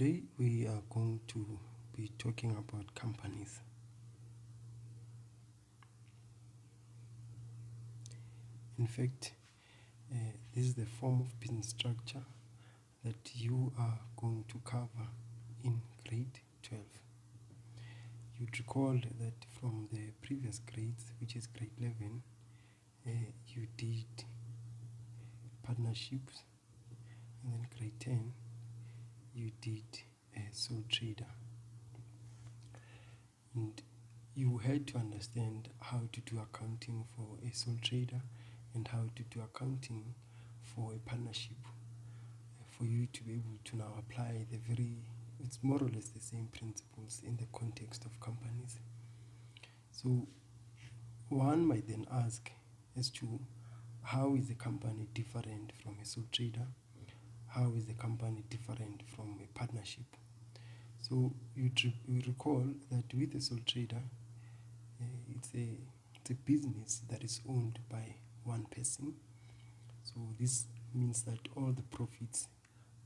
Today we are going to be talking about companies. In fact, this is the form of business structure that you are going to cover in grade 12. You'd recall that from the previous grades, which is grade 11, you did partnerships, and then grade 10, you did sole trader. And you had to understand how to do accounting for a sole trader and how to do accounting for a partnership for you to be able to now apply it's more or less the same principles in the context of companies. So one might then ask as to how is a company different from a sole trader? How is a company different from a partnership? So you recall that with a sole trader, it's a business that is owned by one person. So this means that all the profits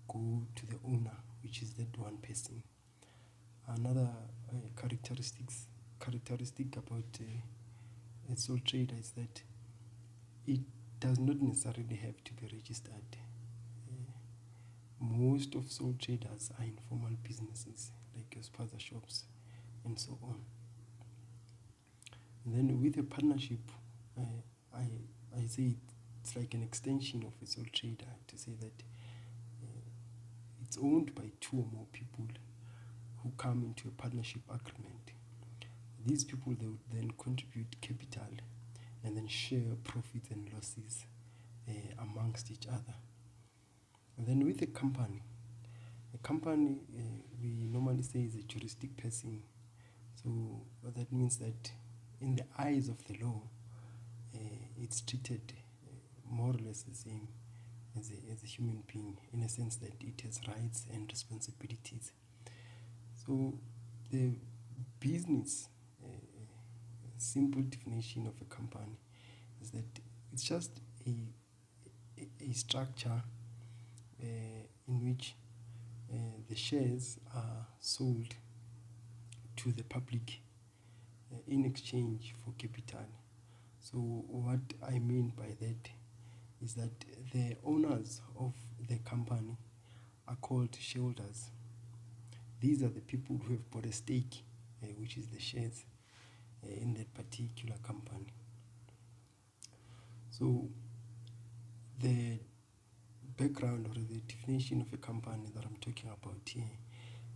go to the owner, which is that one person. Another characteristic about a sole trader is that it does not necessarily have to be registered. Most of sole traders are informal businesses like your spaza shops and so on. And then with a partnership, I say it's like an extension of a sole trader to say that it's owned by two or more people who come into a partnership agreement. These people, they would then contribute capital and then share profits and losses amongst each other. And then with a company we normally say is a juristic person. So that means that in the eyes of the law, it's treated more or less the same as a human being, in a sense that it has rights and responsibilities. So the business, simple definition of a company is that it's just a structure in which the shares are sold to the public in exchange for capital. So what I mean by that is that the owners of the company are called shareholders. These are the people who have bought a stake, which is the shares in that particular company. So the background or the definition of a company that I'm talking about here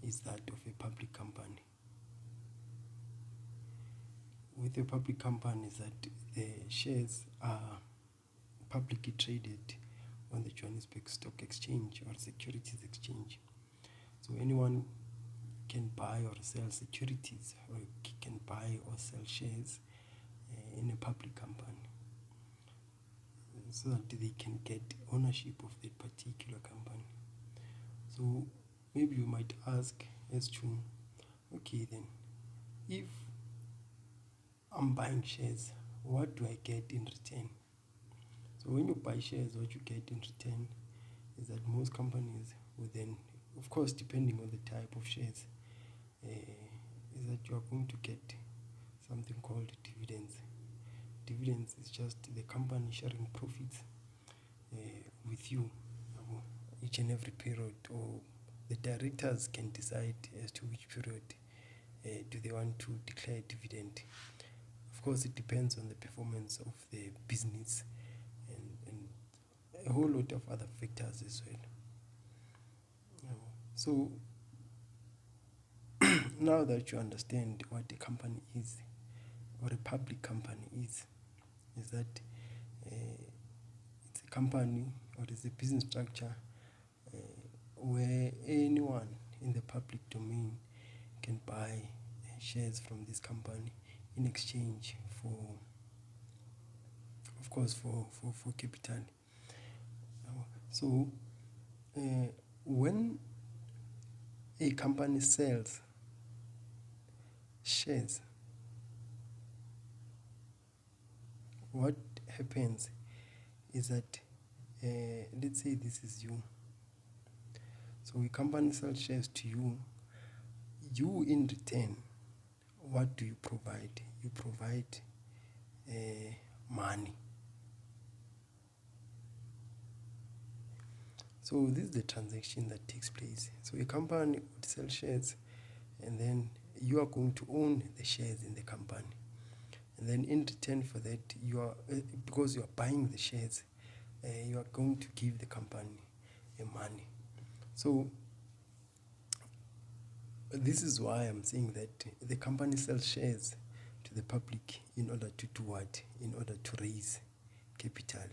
is that of a public company. With a public company, is that the shares are publicly traded on the Johannesburg Stock Exchange or Securities Exchange. So anyone can buy or sell securities, or can buy or sell shares in a public company, so that they can get ownership of that particular company. So maybe you might ask as to, okay then, if I'm buying shares, what do I get in return? So when you buy shares, what you get in return is that most companies will then, of course depending on the type of shares, is that you are going to get something called dividends. Dividends is just the company sharing profits with you each and every period, or the directors can decide as to which period do they want to declare dividend. Of course, it depends on the performance of the business and a whole lot of other factors as well. So now that you understand what a company is, or a public company is that it's a company or it's a business structure where anyone in the public domain can buy shares from this company in exchange for, of course, for capital. So when a company sells shares, what happens is that let's say this is you. So a company sells shares to you. You in return, what do you provide? You provide money. So this is the transaction that takes place. So a company would sell shares, and then you are going to own the shares in the company. And then in return for that, you are because you are buying the shares, you are going to give the company money. So this is why I'm saying that the company sells shares to the public in order to do what? In order to raise capital.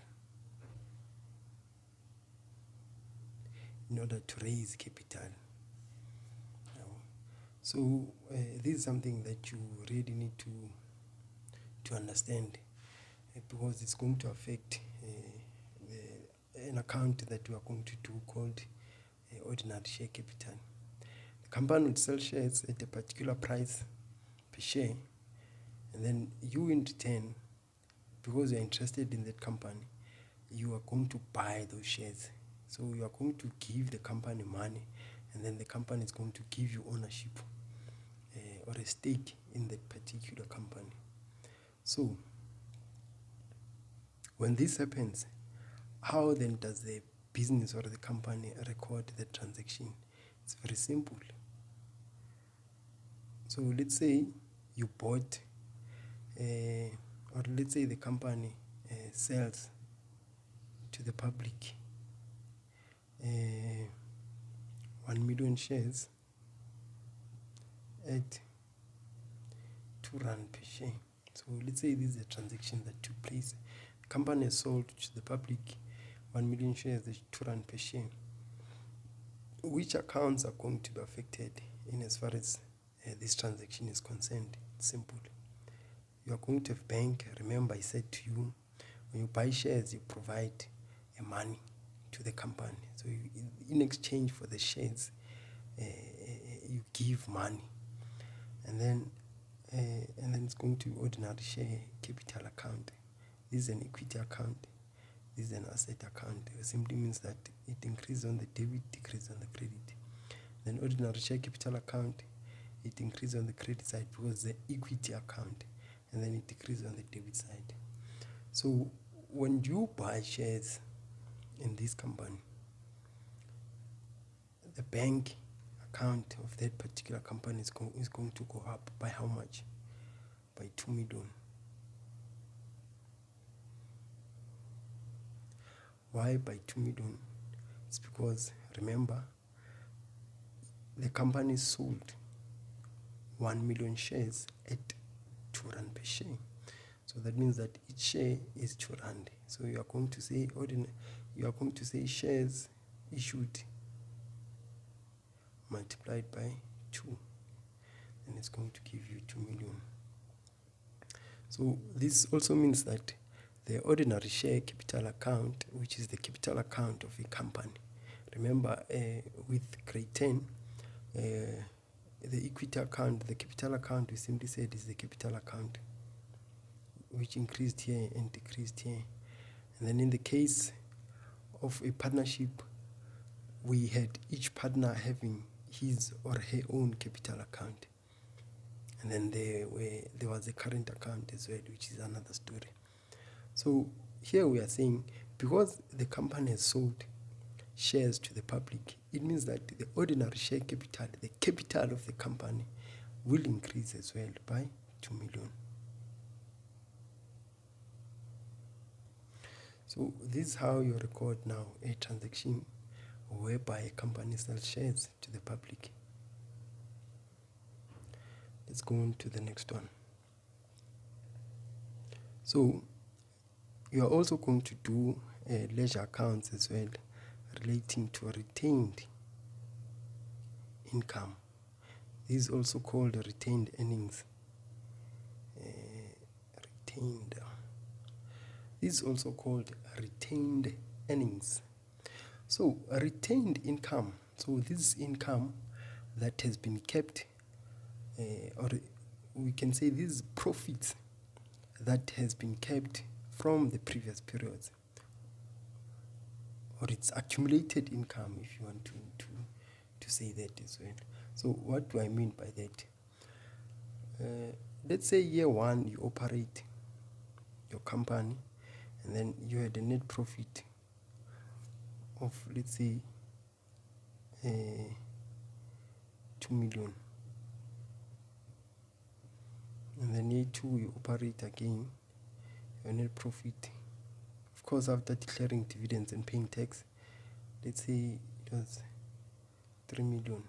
In order to raise capital. So this is something that you really need to understand, because it's going to affect an account that we are going to do called ordinary share capital. The company would sell shares at a particular price per share, and then you in return, because you're interested in that company, you are going to buy those shares. So you are going to give the company money, and then the company is going to give you ownership or a stake in that particular company. So when this happens, how then does the business or the company record the transaction? It's very simple. So let's say you bought, or let's say the company sells to the public 1 million shares at 2 rand per share. So let's say this is a transaction that took place. The company has sold to the public 1 million shares at 2 rand per share. Which accounts are going to be affected in as far as this transaction is concerned? It's simple. You are going to have bank. Remember, I said to you, when you buy shares, you provide money to the company. So you, in exchange for the shares, you give money, and then it's going to ordinary share capital account. This is an equity account. This is an asset account. It simply means that it increases on the debit, decreases on the credit. Then ordinary share capital account, it increases on the credit side because the equity account, and then it decreases on the debit side. So when you buy shares in this company, the bank account of that particular company is going to go up by how much? By 2 million. Why by 2 million? It's because, remember, the company sold 1 million shares at 2 rand per share. So that means that each share is 2 rand. So you are going to say shares issued multiplied by 2, and it's going to give you 2 million. So this also means that the ordinary share capital account, which is the capital account of a company, remember with grade 10, the equity account, the capital account, we simply said is the capital account, which increased here and decreased here. And then in the case of a partnership, we had each partner having his or her own capital account. And then there was a current account as well, which is another story. So here we are saying, because the company has sold shares to the public, it means that the ordinary share capital, the capital of the company, will increase as well by 2 million. So this is how you record now a transaction whereby a company sells shares to the public. Let's go on to the next one. So you are also going to do ledger accounts as well, relating to retained income. This is also called retained earnings. This is also called retained earnings. So retained income. So this is income that has been kept, or we can say this is profits that has been kept from the previous periods, or it's accumulated income, if you want to say that as well. So what do I mean by that? Let's say year one you operate your company and then you had a net profit of, let's say, 2 million. And then year two you operate again, your net profit, of course after declaring dividends and paying tax, let's say it was 3 million.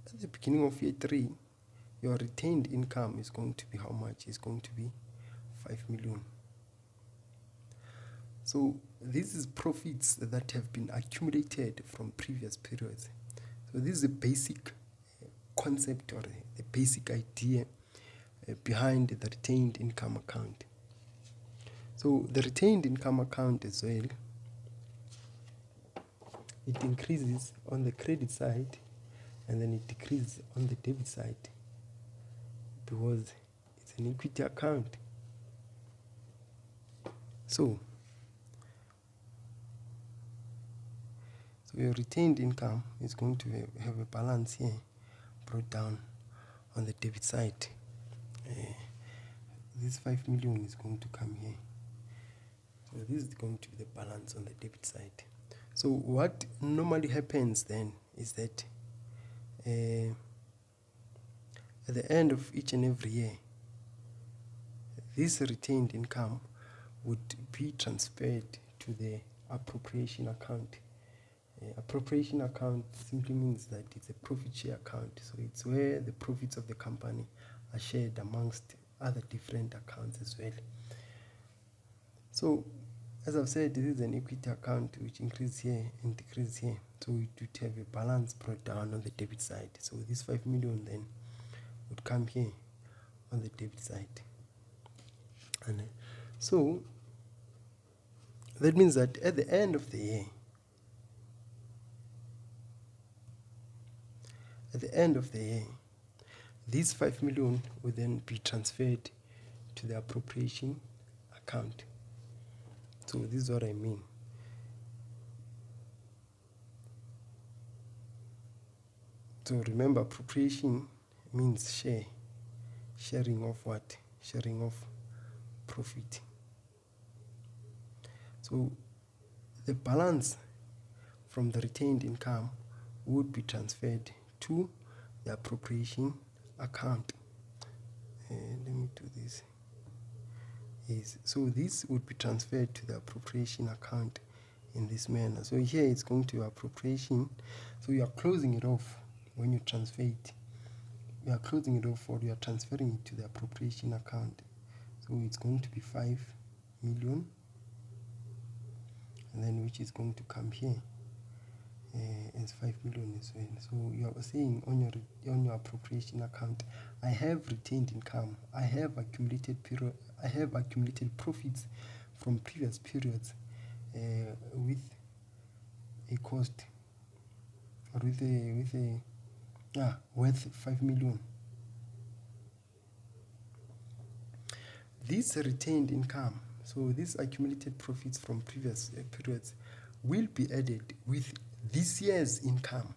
At the beginning of year three, your retained income is going to be how much? It's going to be 5 million. So this is profits that have been accumulated from previous periods. So this is a basic concept or the basic idea behind the retained income account. So the retained income account as well, it increases on the credit side and then it decreases on the debit side because it's an equity account. So your retained income is going to have a balance here brought down on the debit side. This 5 million is going to come here. So this is going to be the balance on the debit side. So what normally happens then is that at the end of each and every year, this retained income would be transferred to the appropriation account. Appropriation account simply means that it's a profit share account. So it's where the profits of the company are shared amongst other different accounts as well. So as I've said, this is an equity account which increases here and decreases here. So it would have a balance brought down on the debit side. So this 5 million then would come here on the debit side. And so that means that at the end of the year, these 5 million will then be transferred to the appropriation account. So this is what I mean. So remember, appropriation means sharing of what? Sharing of profit. So the balance from the retained income would be transferred to the appropriation account. Let me do this. Yes. So this would be transferred to the appropriation account in this manner. So here it's going to appropriation. So you are closing it off when you transfer it. You are closing it off or you are transferring it to the appropriation account. So it's going to be 5 million, and then which is going to come here as 5 million as well. So you are saying on your appropriation account, I have retained income, I have accumulated profits from previous periods with a cost or worth 5 million. This retained income, so these accumulated profits from previous periods, will be added with this year's income.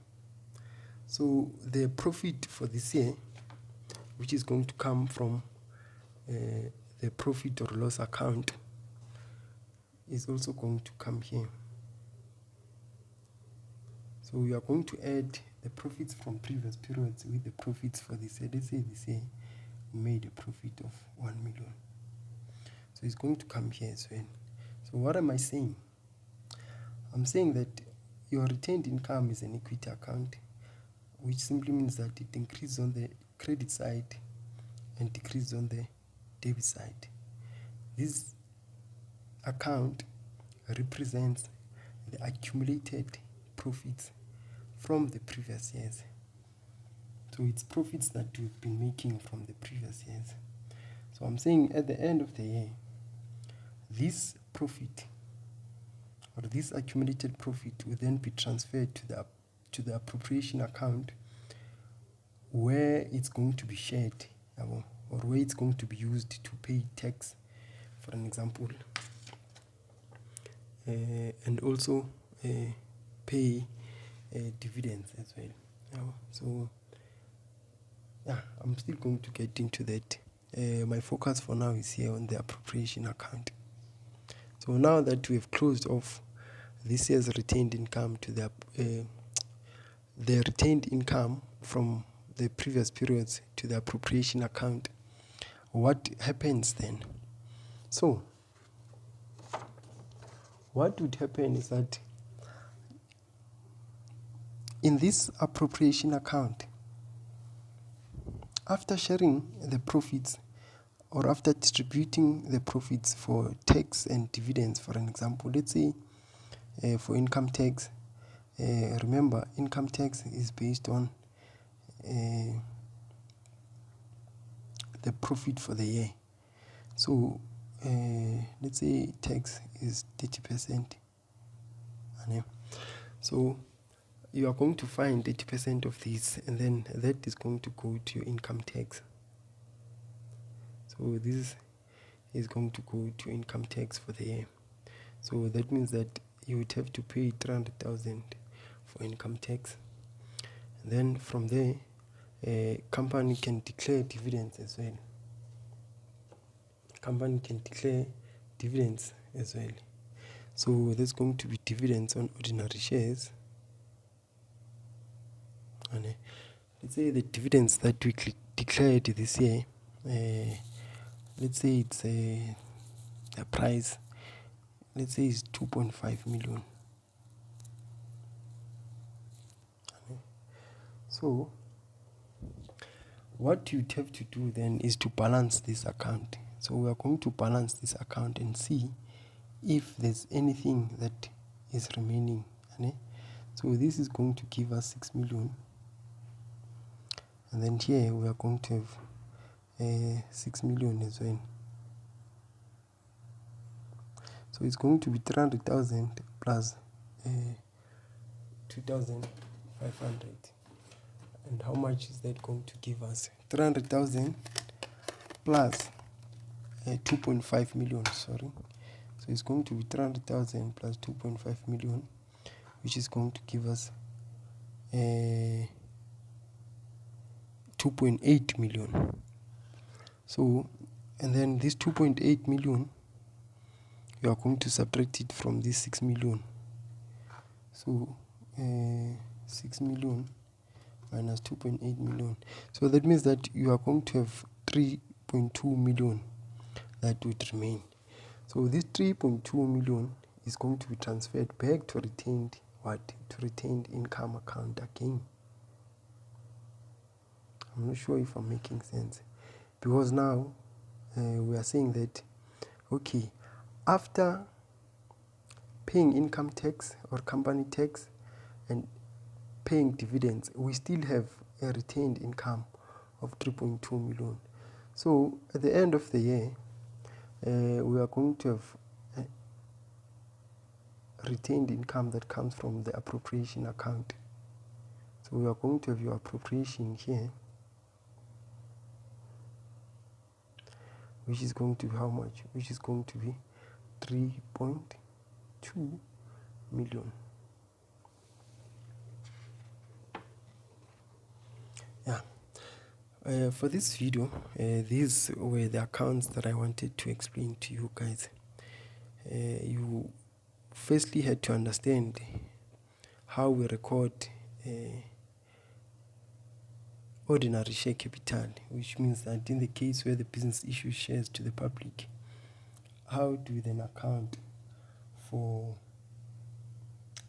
So the profit for this year, which is going to come from the profit or loss account, is also going to come here. So we are going to add the profits from previous periods with the profits for this year. Let's say this year we made a profit of 1 million. So it's going to come here as well. So what am I saying? I'm saying that your retained income is an equity account, which simply means that it increases on the credit side and decreases on the debit side. This account represents the accumulated profits from the previous years. So it's profits that we've been making from the previous years. So I'm saying at the end of the year, this profit or this accumulated profit will then be transferred to the appropriation account, where it's going to be shared or where it's going to be used to pay tax, for an example, and also pay dividends as well. So yeah, I'm still going to get into that. My focus for now is here on the appropriation account. So now that we have closed off this year's retained income to the retained income from the previous periods to the appropriation account, what happens then? So what would happen is that in this appropriation account, after sharing the profits or after distributing the profits for tax and dividends, for an example, let's say for income tax, remember income tax is based on the profit for the year. So let's say tax is 30%. So you are going to find 80% of this, and then that is going to go to your income tax. So this is going to go to income tax for the year. So that means that you would have to pay 300,000 for income tax. And then from there, a company can declare dividends as well. Company can declare dividends as well. So there's going to be dividends on ordinary shares. And let's say the dividends that we declared this year, let's say it's a price, let's say it's 2.5 million. So what you'd have to do then is to balance this account. So we are going to balance this account and see if there's anything that is remaining. So this is going to give us 6 million. And then here we are going to have 6 million as well. So it's going to be 300,000 plus 2,500. And how much is that going to give us? 300,000 plus 2.5 million, sorry. So it's going to be 300,000 plus 2.5 million, which is going to give us 2.8 million. So, and then this 2.8 million, you are going to subtract it from this 6 million. So 6 million minus 2.8 million. So that means that you are going to have 3.2 million that would remain. So this 3.2 million is going to be transferred back to retained income account again. I'm not sure if I'm making sense, because now we are saying that, okay, after paying income tax or company tax and paying dividends, we still have a retained income of 3.2 million. So at the end of the year, we are going to have retained income that comes from the appropriation account. So we are going to have your appropriation here, which is going to be how much? Which is going to be 3.2 million. Yeah. For this video, these were the accounts that I wanted to explain to you guys. You firstly had to understand how we record ordinary share capital, which means that in the case where the business issues shares to the public, how do we then account for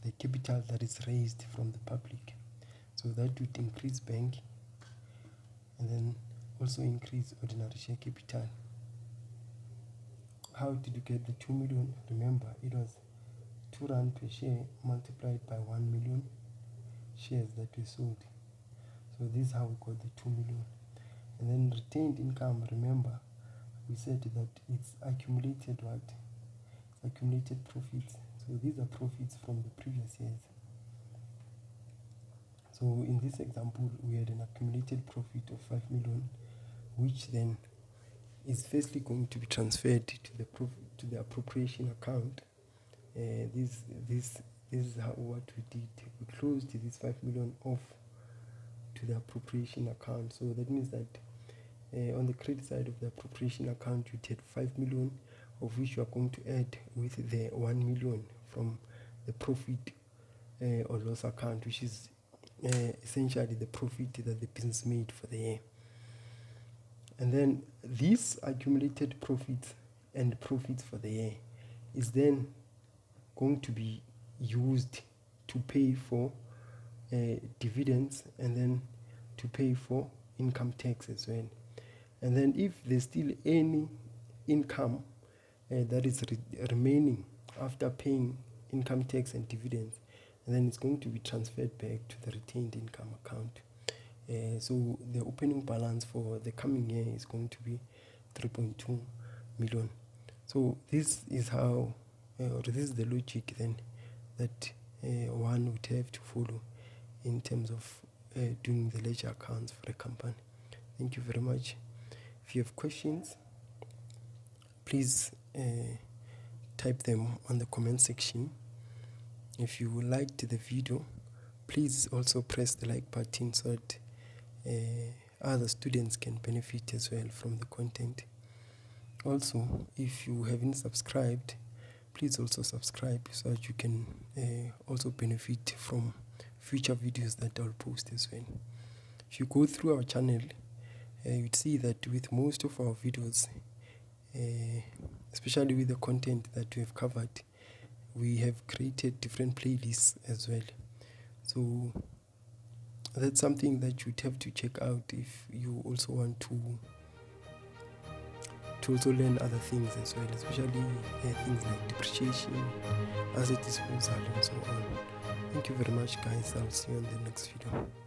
the capital that is raised from the public? So that would increase bank and then also increase ordinary share capital. How did you get the 2 million? Remember, it was 2 rand per share multiplied by 1 million shares that we sold. So this is how we got the 2 million. And then retained income, remember, we said that it's accumulated what? It's accumulated profits. So these are profits from the previous years. So in this example, we had an accumulated profit of 5 million, which then is firstly going to be transferred to the appropriation account. This this is what we did. We closed this 5 million off to the appropriation account. So that means that on the credit side of the appropriation account, you take 5 million, of which you are going to add with the 1 million from the profit or loss account, which is essentially the profit that the business made for the year. And then this accumulated profits and profits for the year is then going to be used to pay for dividends, and then to pay for income tax as well. And then if there's still any income that is remaining after paying income tax and dividends, and then it's going to be transferred back to the retained income account. So the opening balance for the coming year is going to be 3.2 million. So this is how, or this is the logic then that one would have to follow in terms of doing the ledger accounts for a company. Thank you very much. If you have questions, please type them on the comment section. If you liked the video, please also press the like button so that other students can benefit as well from the content. Also, if you haven't subscribed, please also subscribe so that you can also benefit from future videos that I'll post as well. If you go through our channel, you'd see that with most of our videos, especially with the content that we have covered, we have created different playlists as well. So that's something that you'd have to check out if you also want to also learn other things as well, especially things like depreciation, asset disposal, and so on. Thank you very much, guys. I'll see you on the next video.